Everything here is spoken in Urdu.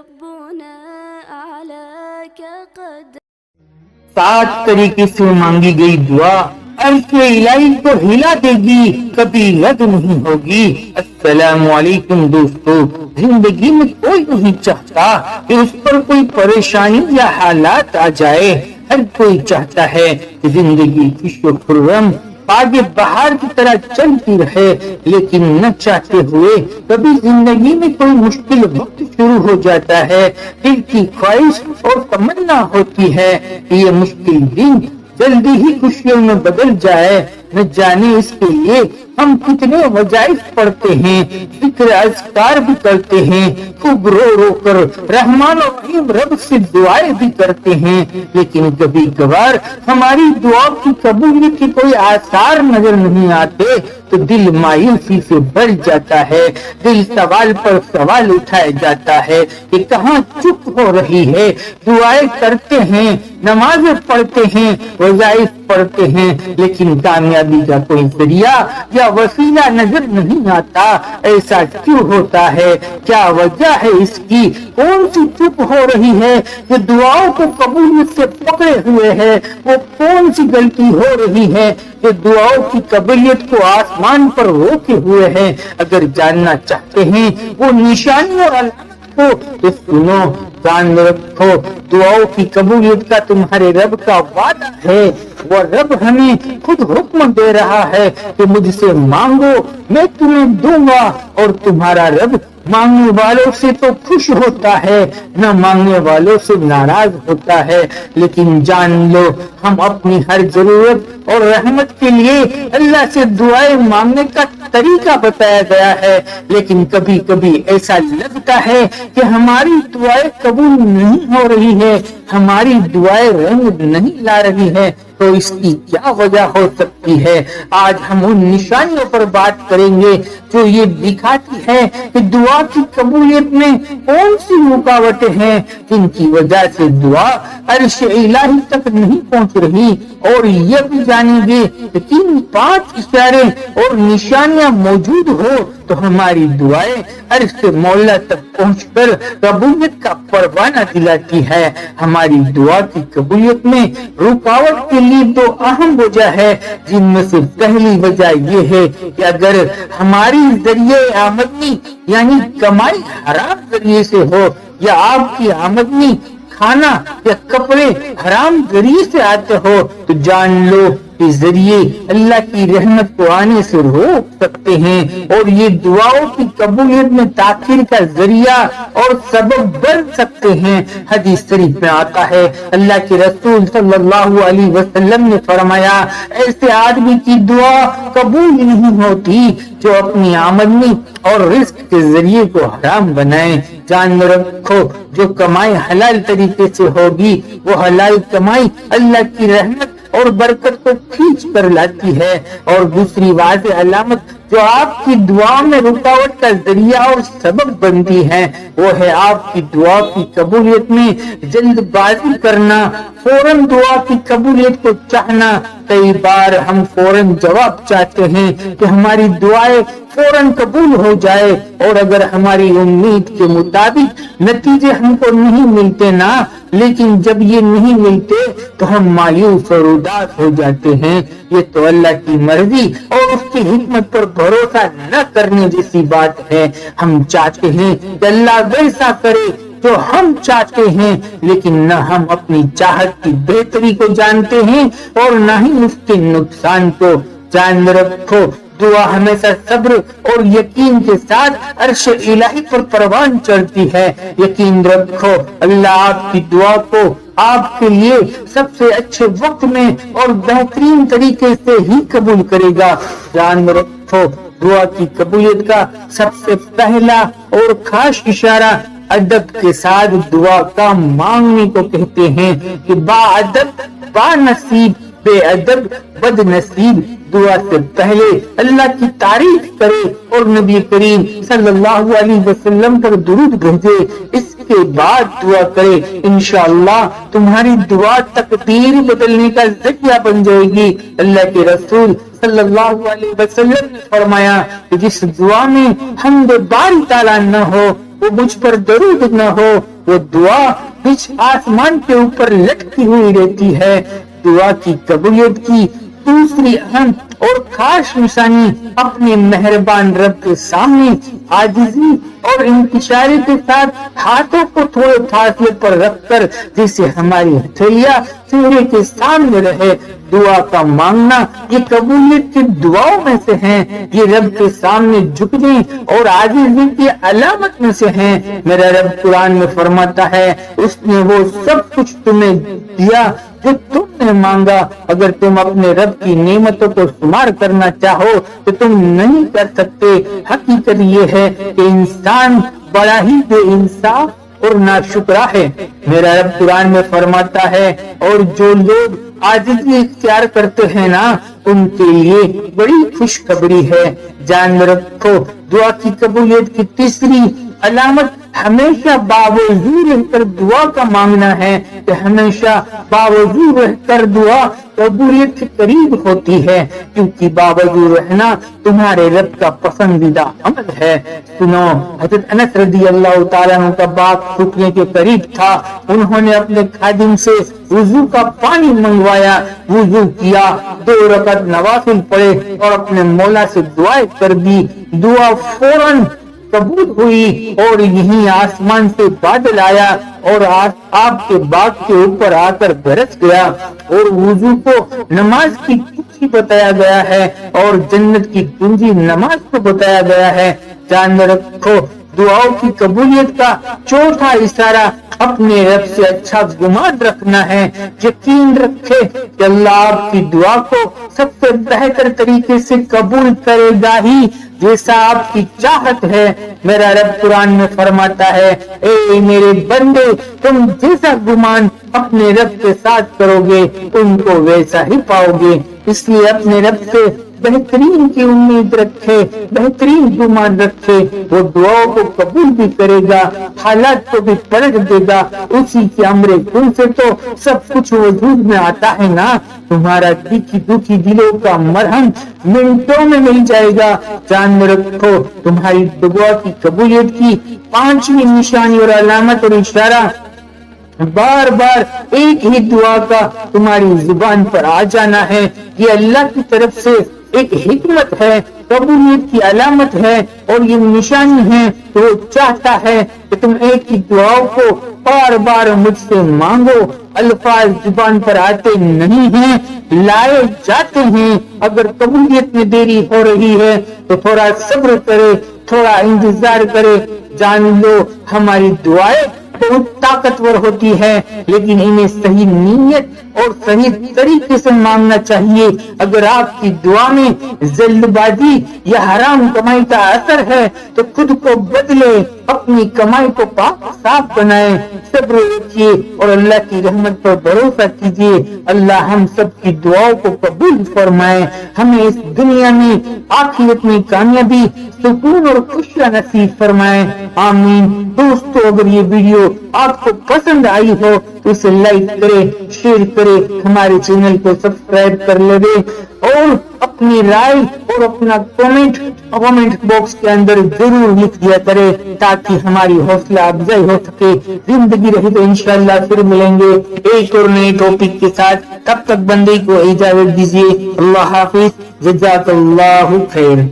ربنا أعلاك قدر. 7 طریقے سے مانگی گئی دعا عرش الہی کو ہلا دے گی، کبھی رد نہیں ہوگی۔ السلام علیکم دوستو، زندگی میں کوئی نہیں چاہتا کہ اس پر کوئی پریشانی یا حالات آ جائے۔ ہر کوئی چاہتا ہے کہ زندگی خوش و خرم آگے بہار کی طرح چلتی رہے، لیکن نہ چاہتے ہوئے کبھی زندگی میں کوئی مشکل وقت شروع ہو جاتا ہے۔ دل کی خواہش اور تمنا ہوتی ہے کہ یہ مشکل دن جلدی ہی خوشیوں میں بدل جائے۔ نہ جانے اس کے لیے ہم کتنے وظائف پڑھتے ہیں، ذکر اذکار بھی کرتے ہیں، خوب رو رو کر رحمان و رحیم رب سے دعائیں بھی کرتے ہیں، لیکن کبھی کبھار ہماری دعا کی قبولیت کے کوئی آثار نظر نہیں آتے تو دل مایوسی سے بھر جاتا ہے۔ دل سوال پر سوال اٹھایا جاتا ہے کہ کہاں چپ ہو رہی ہے۔ دعائیں کرتے ہیں، نمازیں پڑھتے ہیں، وظائف پڑھتے ہیں، لیکن کامیابی کا کوئی ذریعہ یا وسیلہ نظر نہیں آتا۔ ایسا کیوں ہوتا ہے؟ کیا وجہ ہے اس کی؟ کون سی چپ ہو رہی ہے جو دعاؤں کو قبولیت سے پکڑے ہوئے ہے؟ وہ کون سی غلطی ہو رہی ہے جو دعاؤں کی قبولیت کو آسمان پر روکے ہوئے ہے؟ اگر جاننا چاہتے ہیں وہ نشانی اور علامت کو تو سنو، جان رکھو، دعاؤں کی قبولیت کا تمہارے رب کا وعدہ ہے۔ وہ رب ہمیں خود حکم دے رہا ہے کہ مجھ سے مانگو میں تمہیں دوں گا، اور تمہارا رب مانگنے والوں سے تو خوش ہوتا ہے، نہ مانگنے والوں سے ناراض ہوتا ہے۔ لیکن جان لو، ہم اپنی ہر ضرورت اور رحمت کے لیے اللہ سے دعائیں مانگنے کا طریقہ بتایا گیا ہے، لیکن کبھی کبھی ایسا لگتا ہے کہ ہماری دعائیں قبول نہیں ہو رہی ہے، ہماری دعائیں رنگ نہیں لا رہی ہے۔ تو اس کی کیا وجہ ہو سکتی ہے؟ آج ہم ان نشانیوں پر بات کریں گے جو یہ دکھاتی ہے کہ دعا کی قبولیت میں کون سی رکاوٹیں ہیں جن کی وجہ سے دعا عرش الہی تک نہیں پہنچ رہی، اور یہ بھی جانیں گے کہ 5 اشارے اور نشانیاں موجود ہو تو ہماری دعائیں عرش مولا تک پہنچ کر قبولیت کا پروانہ دلاتی ہے۔ ہماری دعا کی قبولیت میں رکاوٹ کے لیے 2 اہم وجہ ہے، جن میں سے پہلی وجہ یہ ہے کہ اگر ہماری ذریعے آمدنی یعنی کمائی حرام ذریعے سے ہو، یا آپ کی آمدنی کھانا یا کپڑے حرام ذریعے سے آتے ہو، تو جان لو کہ ذریعے اللہ کی رحمت کو آنے سے روک سکتے ہیں، اور یہ دعاؤں کی قبولیت میں تاخیر کا ذریعہ اور سبب بن سکتے ہیں۔ حدیث شریف میں آتا ہے، اللہ کے رسول صلی اللہ علیہ وسلم نے فرمایا، ایسے آدمی کی دعا قبول نہیں ہوتی جو اپنی آمدنی اور رزق کے ذریعے کو حرام بنائے۔ جان رکھو، جو کمائی حلال طریقے سے ہوگی وہ حلال کمائی اللہ کی رحمت اور برکت کو کھینچ کر لاتی ہے۔ اور دوسری واضح علامت جو آپ کی دعا میں رکاوٹ کا ذریعہ اور سبب بنتی ہے، وہ ہے آپ کی دعا کی قبولیت میں جلد بازی کرنا، فوراً دعا کی قبولیت کو چاہنا۔ کئی بار ہم فوراً جواب چاہتے ہیں کہ ہماری دعائیں فوراً قبول ہو جائے، اور اگر ہماری امید کے مطابق نتیجے ہم کو نہیں ملتے نا، لیکن جب یہ نہیں ملتے تو ہم مایوس اور اداس ہو جاتے ہیں۔ یہ تو اللہ کی مرضی اور اس کی حکمت پر بھروسہ نہ کرنے جیسی بات ہے۔ ہم چاہتے ہیں کہ اللہ ویسا کرے جو ہم چاہتے ہیں، لیکن نہ ہم اپنی چاہت کی بہتری کو جانتے ہیں اور نہ ہی اس کے نقصان کو۔ جان رکھو، دعا ہمیشہ صبر اور یقین کے ساتھ عرش الہی پر پروان چڑھتی ہے۔ یقین رکھو، اللہ آپ کی دعا کو آپ کے لیے سب سے اچھے وقت میں اور بہترین طریقے سے ہی قبول کرے گا۔ جان رکھو، دعا کی قبولیت کا سب سے پہلا اور خاص اشارہ ادب کے ساتھ دعا کا مانگنے کو کہتے ہیں کہ با ادب با نصیب، بے ادب بد نصیب دعا سے پہلے اللہ کی تعریف کرے اور نبی کریم صلی اللہ علیہ وسلم پر درود بھیجے، اس کے بعد دعا کرے۔ انشاءاللہ تمہاری دعا تقدیر بدلنے کا ذریعہ بن جائے گی۔ اللہ کے رسول صلی اللہ علیہ وسلم نے فرمایا کہ جس دعا میں حمد باری تعالیٰ نہ ہو، وہ مجھ پر درود نہ ہو، وہ دعا کچھ آسمان کے اوپر لٹکی ہوئی رہتی ہے۔ دعا کی قبولیت کی دوسری اہم اور خاص نشانی اپنے مہربان رب کے سامنے عاجزی اور انکساری کے ساتھ ہاتھوں کو تھوڑے فاصلے پر رکھ کر جسے ہماری ہتھیلیاں چہرے کے سامنے رہے دعا کا مانگنا، یہ قبولیت کی دعاؤں میں سے ہیں۔ یہ رب کے سامنے جھکنے اور عاجزی کی علامت میں سے ہیں۔ میرا رب قرآن میں فرماتا ہے اس نے وہ سب کچھ تمہیں دیا جو تم نے مانگا۔ اگر تم اپنے رب کی نعمتوں کو شمار کرنا چاہو تو تم نہیں کر سکتے۔ حقیقت یہ ہے کہ انسان بڑا ہی بے انصاف اور ناشکرا ہے۔ میرا رب قرآن میں فرماتا ہے اور جو لوگ عاجزی اختیار کرتے ہیں نا ان کے لیے بڑی خوشخبری ہے۔ جان میں رکھو دعا کی قبولیت کی تیسری علامت ہمیشہ باوضو رہ کر دعا کا مانگنا ہے کہ ہمیشہ باوضو رہ کر دعا قبولیت کے قریب ہوتی ہے، کیونکہ باوضو رہنا تمہارے رب کا پسندیدہ عمل ہے۔ سنو، حضرت انس رضی اللہ تعالیٰ عنہ کا باغ سوکھنے کے قریب تھا۔ انہوں نے اپنے خادم سے وضو کا پانی منگوایا، وضو کیا، 2 رکعت نوافل پڑھے اور اپنے مولا سے دعائیں کر دی۔ دعا فوراً قبول ہوئی اور یہیں آسمان سے بادل آیا اور آپ کے باغ کے اوپر آ کر برس گیا۔ اور وضو کو نماز کی کنجی بتایا گیا ہے اور جنت کی کنجی نماز کو بتایا گیا ہے۔ جان میں رکھو دعاؤں کی قبولیت کا چوتھا اشارہ اپنے رب سے اچھا گمان رکھنا ہے۔ یقین رکھے کہ اللہ آپ کی دعا کو سب سے بہتر طریقے سے قبول کرے گا ہی جیسا آپ کی چاہت ہے۔ میرا رب قرآن میں فرماتا ہے اے میرے بندے تم جیسا گمان اپنے رب کے ساتھ کرو گے ان کو ویسا ہی پاؤ گے۔ اس لیے اپنے رب سے بہترین کی امید رکھے، بہترین گمان رکھے، وہ دعاؤں کو قبول بھی کرے گا، حالات کو بھی پلٹ دے گا۔ اسی کے امر کن سے تو سب کچھ وجود میں آتا ہے نا۔ تمہارا دکھی دلوں کا مرہم منٹوں میں مل جائے گا۔ جان میں رکھو تمہاری دعا کی قبولیت کی 5ویں نشانی اور علامت اور اشارہ بار بار ایک ہی دعا کا تمہاری زبان پر آ جانا ہے۔ یہ اللہ کی طرف سے ایک حکمت ہے، قبولیت کی علامت ہے اور یہ نشانی ہے کہ وہ چاہتا ہے کہ تم ایک ہی دعاؤں کو بار بار مجھ سے مانگو۔ الفاظ زبان پر آتے نہیں ہیں، لائے جاتے ہیں۔ اگر قبولیت میں دیری ہو رہی ہے تو تھوڑا صبر کرے، تھوڑا انتظار کرے۔ جان لو ہماری دعائیں بہت طاقتور ہوتی ہے لیکن انہیں صحیح نیت اور صحیح طریقے سے مانگنا چاہیے۔ اگر آپ کی دعا میں جلد بازی یا حرام کمائی کا اثر ہے تو خود کو بدلے، اپنی کمائی کو پاک صاف بنائیں، صبر رکھیے اور اللہ کی رحمت پر بھروسہ کیجیے۔ اللہ ہم سب کی دعاؤں کو قبول فرمائے، ہمیں اس دنیا میں آخرت میں کامیابی، سکون اور خوشیاں نصیب فرمائے، آمین۔ دوستو اگر یہ ویڈیو آپ کو پسند آئی ہو تو اسے لائک کرے، شیئر کرے، ہمارے چینل کو سبسکرائب کر لے اور اپنی رائے اور اپنا کمنٹ باکس کے اندر ضرور لکھ دیا کرے تاکہ ہماری حوصلہ افزائی ہو سکے۔ زندگی رہی تو انشاءاللہ پھر ملیں گے ایک اور نئے ٹاپک کے ساتھ۔ تب تک بندے کو اجازت دیجیے۔ اللہ حافظ، جزاک اللہ خیر۔